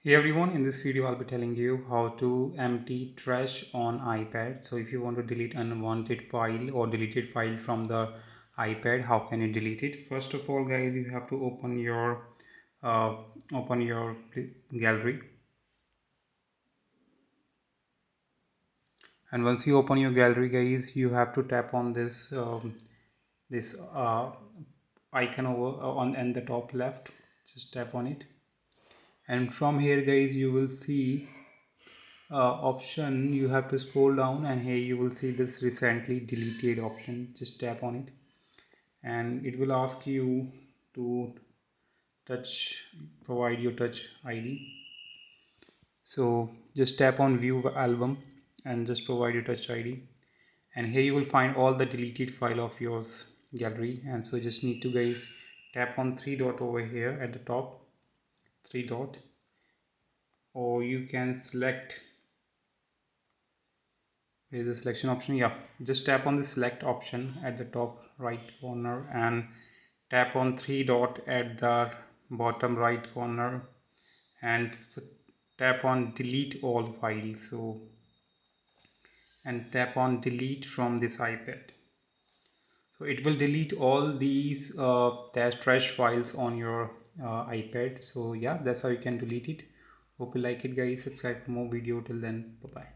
Hey everyone, in this video I'll be telling you how to empty trash on iPad. So if you want to delete unwanted file or deleted file from the iPad, how can you delete it? First of all guys, you have to uh, open your gallery, and once you open your gallery guys, you have to tap on this icon over on the top left. Just tap on it, and from here guys you will see option. You have to scroll down, and here you will see this recently deleted option. Just tap on it, and it will ask you to touch provide your touch ID. So just tap on view album and just provide your touch ID, and here you will find all the deleted file of yours gallery. And so just need to guys tap on three dot over here at the top, three dot, or you can select. Here's the selection option. Yeah, just tap on the select option at the top right corner and tap on three dot at the bottom right corner, and tap on delete all files. So and tap on delete from this iPad. So it will delete all these trash files on your iPad. So yeah, that's how you can delete it. Hope you like it guys. Subscribe for more video. Till then, bye bye.